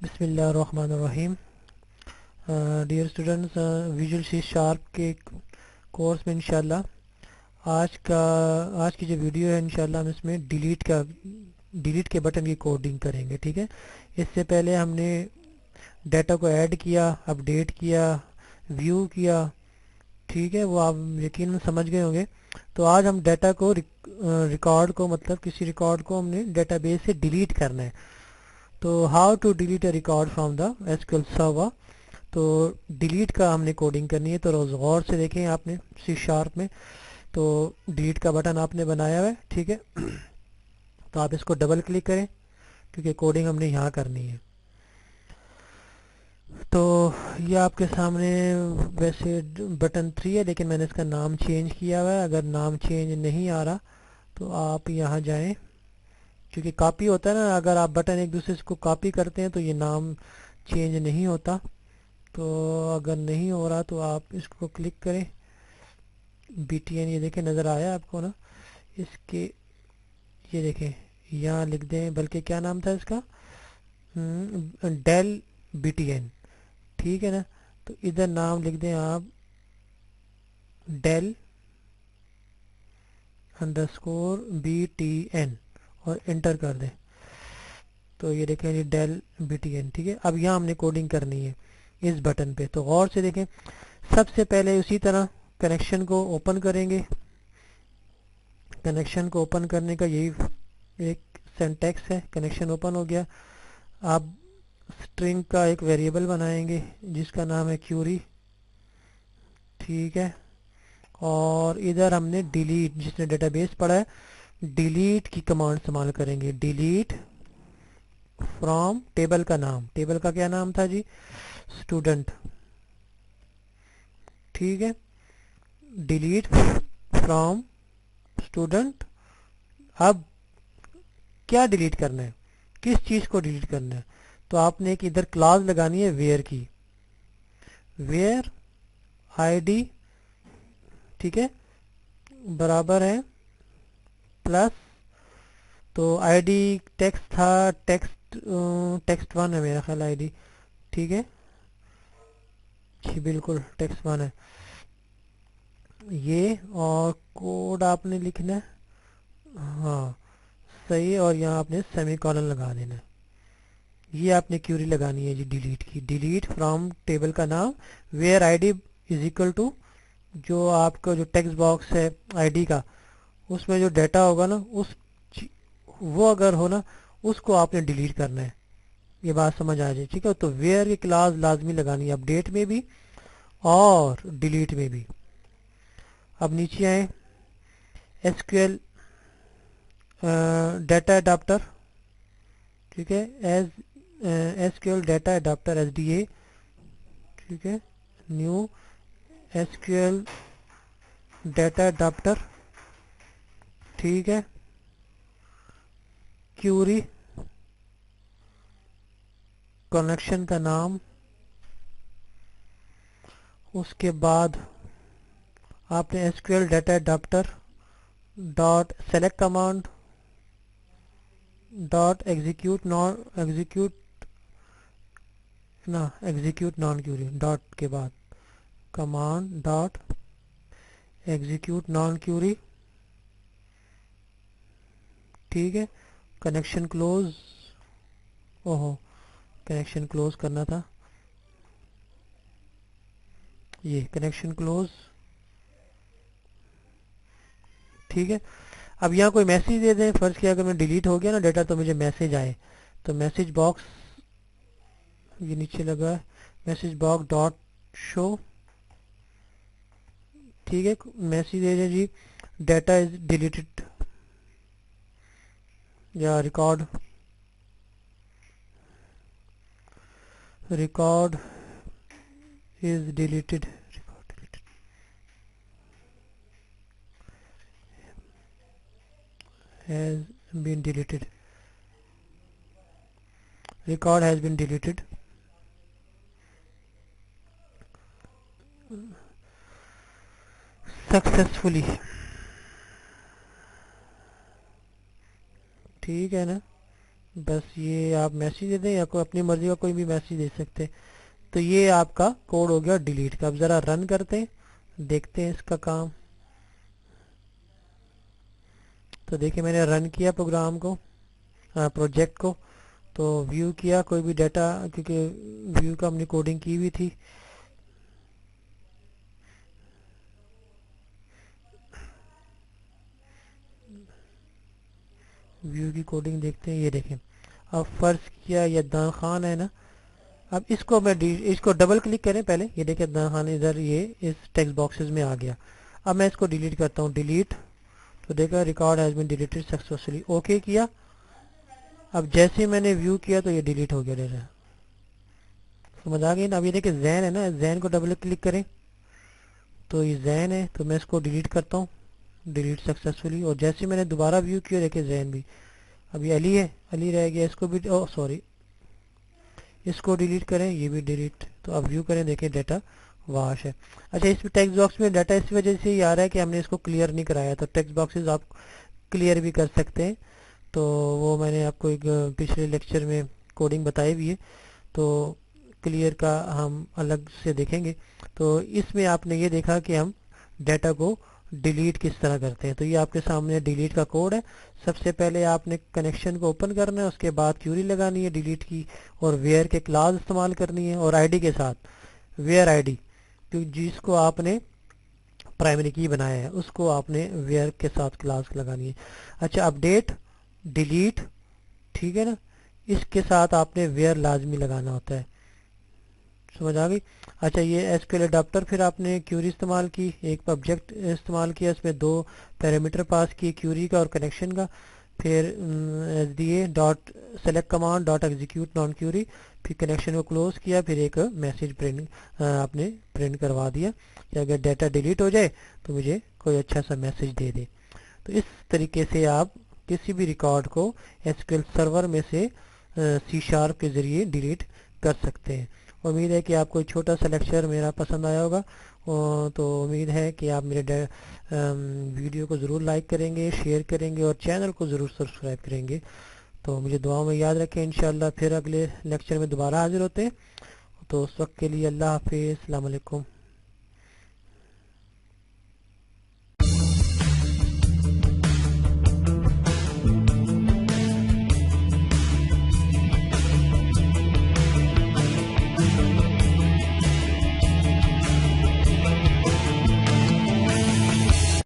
बिस्मिल्लाहिर्रहमानिर्रहीम। Dear students, visual C sharp के course में इंशाल्लाह आज की जो वीडियो है इंशाल्लाह हम इसमें डिलीट के बटन की कोडिंग करेंगे। ठीक है, इससे पहले हमने डाटा को ऐड किया, अपडेट किया, व्यू किया। ठीक है, वो आप यकीनन समझ गए होंगे। तो आज हम डाटा को रिकॉर्ड को मतलब किसी रिकॉर्ड को हमने डेटाबेस से डिलीट करना है। तो how to delete a record from the SQL server. तो डिलीट का हमने कोडिंग करनी है। तो रोज़ गौर से देखें, आपने सी शार्प में तो डिलीट का बटन आपने बनाया हुआ है। ठीक है, तो आप इसको डबल क्लिक करें क्योंकि कोडिंग हमने यहाँ करनी है। तो ये आपके सामने वैसे बटन 3 है, लेकिन मैंने इसका नाम चेंज किया हुआ है। अगर नाम चेंज नहीं आ रहा तो आप यहाँ जाएं, क्योंकि कॉपी होता है ना, अगर आप बटन एक दूसरे को कॉपी करते हैं तो ये नाम चेंज नहीं होता। तो अगर नहीं हो रहा तो आप इसको क्लिक करें, BTN, ये देखें नज़र आया आपको ना इसके, ये देखें यहाँ लिख दें, बल्कि क्या नाम था इसका, डेल BTN। ठीक है ना, तो इधर नाम लिख दें आप डेल अंडरस्कोर BTN और इंटर कर दें। तो ये देखें ये डेल BTN। ठीक है, अब यहाँ हमने कोडिंग करनी है इस बटन पे। तो गौर से देखें, सबसे पहले उसी तरह कनेक्शन को ओपन करेंगे। कनेक्शन को ओपन करने का यही एक सिंटैक्स है। कनेक्शन ओपन हो गया, आप स्ट्रिंग का एक वेरिएबल बनाएंगे जिसका नाम है क्यूरी। ठीक है, और इधर हमने डिलीट, जिसने डेटाबेस पढ़ा है, डिलीट की कमांड इस्तेमाल करेंगे। डिलीट फ्रॉम टेबल का नाम, टेबल का क्या नाम था जी, स्टूडेंट। ठीक है, डिलीट फ्रॉम स्टूडेंट। अब क्या डिलीट करना है, किस चीज़ को डिलीट करना है, तो आपने एक इधर क्लास लगानी है वेयर की, वेयर आईडी, ठीक है, बराबर है प्लस, तो आईडी टेक्स्ट था, टेक्स्ट 1 है मेरा ख्याल आईडी। ठीक है जी, बिल्कुल टेक्स्ट 1 है ये, और कोड आपने लिखना है, हाँ सही है, और यहाँ आपने सेमीकोलन लगा देना है। ये आपने क्यूरी लगानी है जी डिलीट की, डिलीट फ्रॉम टेबल का नाम where ID is equal to, जो आपका जो टेक्स्ट बॉक्स है आईडी का, उसमें जो डाटा होगा ना, वो अगर हो ना, उसको आपने डिलीट करना है। ये बात समझ आ जाए। ठीक है, तो वेयर की क्लास लाजमी लगानी है, अपडेट में भी और डिलीट में भी। अब नीचे आए, एसक्यूएल डाटा अडाप्टर। ठीक है, as SQL data adapter SDA। ठीक है, न्यू एसक्यूएल डाटा अडाप्टर। ठीक है, क्यूरी, कनेक्शन का नाम, उसके बाद आपने SQL data adapter dot select command dot execute non query dot के बाद command dot execute non query. ठीक है, कनेक्शन क्लोज, ओहो कनेक्शन क्लोज करना था, ये कनेक्शन क्लोज। ठीक है, अब यहाँ कोई मैसेज दे दें, फर्ज किया अगर मैं डिलीट हो गया ना डाटा तो मुझे मैसेज आए, तो मैसेज बॉक्स ये नीचे लगा है, मैसेज बॉक्स डॉट शो। ठीक है, मैसेज दे दें जी डाटा इज डिलीटेड, या record is deleted, has been deleted, record has been deleted successfully. ठीक है ना, बस ये आप मैसेज दे दें या कोई अपनी मर्जी का कोई भी मैसेज दे सकते हैं। तो ये आपका कोड हो गया डिलीट का। अब ज़रा रन करते हैं, देखते हैं इसका काम। तो देखिए मैंने रन किया प्रोग्राम को, प्रोजेक्ट को। तो व्यू किया कोई भी डाटा, क्योंकि व्यू का हमने कोडिंग की हुई थी। व्यू की कोडिंग देखते हैं, ये देखें। अब फर्ज किया ये अदनान खान है ना। अब इसको इसको डबल क्लिक करें पहले, ये देखें अदनान खान इधर ये इस टेक्स्ट बॉक्सेस में आ गया। अब मैं इसको डिलीट करता हूँ, डिलीट। तो देखा record has been deleted successfully, okay किया। अब जैसे ही मैंने व्यू किया तो ये डिलीट हो गया डेटा। समझ आ गई ना। अब ये देखिए जैन है ना, जैन को डबल क्लिक करें तो ये जैन है, तो मैं इसको डिलीट करता हूँ, डिलीट सक्सेसफुली। और जैसे ही मैंने दोबारा व्यू किया देखिए जैन भी। अब ये अली है, अली रह गया, इसको भी ओ सॉरी, इसको डिलीट करें, ये भी डिलीट। तो अब व्यू करें, देखें डाटा वाश है। अच्छा, इस टेक्स्ट बॉक्स में डाटा इस वजह से ही आ रहा है कि हमने इसको क्लियर नहीं कराया। तो टेक्स्ट बॉक्सेस आप क्लियर भी कर सकते हैं। तो वो मैंने आपको एक पिछले लेक्चर में कोडिंग बताई हुई है, तो क्लियर का हम अलग से देखेंगे। तो इसमें आपने ये देखा कि हम डाटा को डिलीट किस तरह करते हैं। तो ये आपके सामने डिलीट का कोड है। सबसे पहले आपने कनेक्शन को ओपन करना है, उसके बाद क्यूरी लगानी है डिलीट की, और वेयर के क्लास इस्तेमाल करनी है, और आईडी के साथ वेयर आईडी, क्योंकि जिसको आपने प्राइमरी की बनाया है उसको आपने वेयर के साथ क्लास लगानी है। अच्छा, अपडेट डिलीट, ठीक है ना, इसके साथ आपने वेयर लाजमी लगाना होता है। समझ आ गई। अच्छा, ये एसक्यूएल अडाप्टर, फिर आपने क्यूरी इस्तेमाल की, एक ऑब्जेक्ट इस्तेमाल किया, इसमें दो पैरामीटर पास किए, क्यूरी का और कनेक्शन का। फिर S D A dot select command dot execute non query, फिर कनेक्शन को क्लोज किया, फिर एक मैसेज प्रिंट आपने प्रिंट करवा दिया कि अगर डाटा डिलीट हो जाए तो मुझे कोई अच्छा सा मैसेज दे दे। तो इस तरीके से आप किसी भी रिकॉर्ड को एसक्यूएल सर्वर में से सी शार्प के ज़रिए डिलीट कर सकते हैं। उम्मीद है कि आपको छोटा सा लेक्चर मेरा पसंद आया होगा। तो उम्मीद है कि आप मेरे वीडियो को ज़रूर लाइक करेंगे, शेयर करेंगे और चैनल को ज़रूर सब्सक्राइब करेंगे। तो मुझे दुआओं में याद रखें। इंशाल्लाह फिर अगले लेक्चर में दोबारा हाजिर होते हैं। तो उस वक्त के लिए अल्लाह हाफिज़, अस्सलाम वालेकुम।